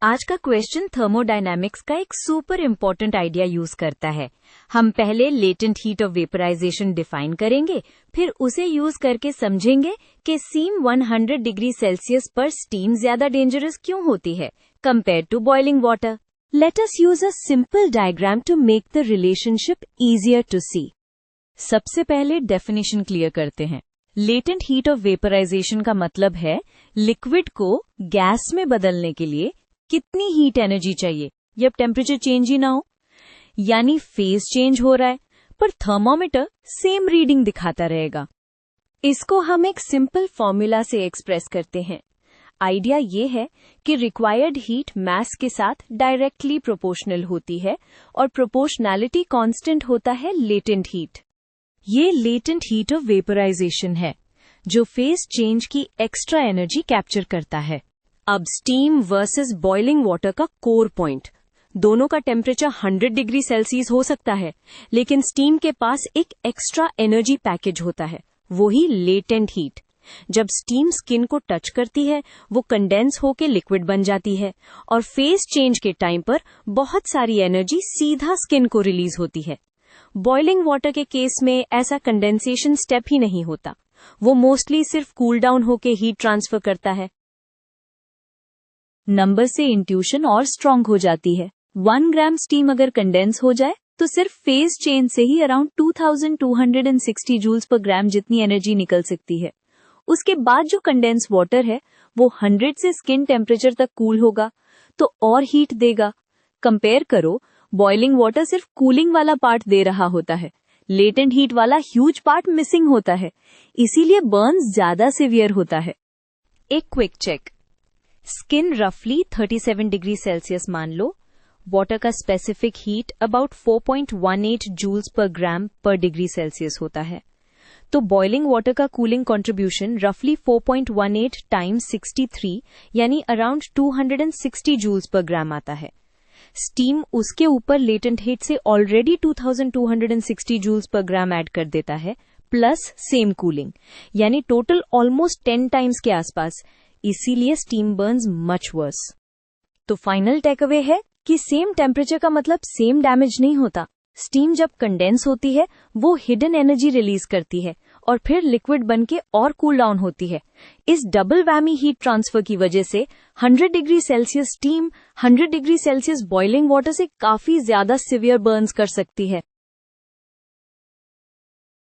आज का question thermodynamics का एक सुपर इम्पोर्टेंट आइडिया यूज करता है। हम पहले latent heat of vaporization define करेंगे, फिर उसे यूज करके समझेंगे कि सीम 100 डिग्री सेल्सियस पर स्टीम ज्यादा डेंजरस क्यों होती है compare to boiling water. Let us use a simple diagram to make the relationship easier to see. सबसे पहले डेफिनेशन क्लियर करते हैं। लेटेंट हीट ऑफ वेपराइजेशन का मतलब है लिक्विड को गैस में बदलने के लिए कितनी हीट एनर्जी चाहिए जब टेम्परेचर चेंज ही ना हो, यानी फेज चेंज हो रहा है पर थर्मोमीटर सेम रीडिंग दिखाता रहेगा। इसको हम एक सिंपल फॉर्मूला से एक्सप्रेस करते हैं। आइडिया ये है कि रिक्वायर्ड हीट मास के साथ डायरेक्टली प्रोपोर्शनल होती है और प्रोपोर्शनैलिटी कांस्टेंट होता है लेटेंट हीट। ये लेटेंट हीट ऑफ वेपराइजेशन है जो फेज चेंज की एक्स्ट्रा एनर्जी कैप्चर करता है। अब स्टीम वर्सेस बॉइलिंग वाटर का कोर पॉइंट, दोनों का टेम्परेचर 100 डिग्री सेल्सियस हो सकता है, लेकिन स्टीम के पास एक एक्स्ट्रा एनर्जी पैकेज होता है, वही लेटेंट हीट। जब स्टीम स्किन को टच करती है वो कंडेंस होके लिक्विड बन जाती है और फेज चेंज के टाइम पर बहुत सारी एनर्जी सीधा स्किन को रिलीज होती है। बॉइलिंग वाटर के केस में ऐसा कंडेंसेशन स्टेप ही नहीं होता, वो मोस्टली सिर्फ कूल डाउन होके हीट ट्रांसफर करता है। नंबर से इंट्यूशन और स्ट्रांग हो जाती है। 1 ग्राम स्टीम अगर कंडेंस हो जाए तो सिर्फ फेज चेंज से ही अराउंड 2260 जूल्स पर ग्राम जितनी एनर्जी निकल सकती है। उसके बाद जो कंडेंस वाटर है वो 100 से स्किन टेम्परेचर तक कूल होगा तो और हीट देगा। कंपेयर करो, बॉइलिंग वाटर सिर्फ कूलिंग वाला पार्ट दे रहा होता है, लेटेंट हीट वाला ह्यूज पार्ट मिसिंग होता है, इसीलिए बर्न ज्यादा सिवियर होता है। एक क्विक चेक, स्किन रफली 37 डिग्री सेल्सियस मान लो, वाटर का specific heat about 4.18 joules per gram per degree Celsius होता है, तो बॉइलिंग वाटर का कूलिंग कंट्रीब्यूशन रफली 4.18 टाइम्स 63 यानी अराउंड 260 जूल्स पर ग्राम आता है। स्टीम उसके ऊपर लेटेंट हीट से already 2260 joules per gram add कर देता है, प्लस सेम कूलिंग, यानी टोटल ऑलमोस्ट 10 टाइम्स के आसपास, इसीलिए स्टीम बर्न्स मच वर्स। तो फाइनल टेक अवे है कि सेम टेम्परेचर का मतलब सेम डैमेज नहीं होता। स्टीम जब कंडेंस होती है वो हिडन एनर्जी रिलीज करती है और फिर लिक्विड बनके और कूल डाउन होती है। इस डबल वैमी हीट ट्रांसफर की वजह से 100 degree Celsius steam 100 degree Celsius boiling water से काफी ज्यादा सिवियर बर्न्स कर सकती है।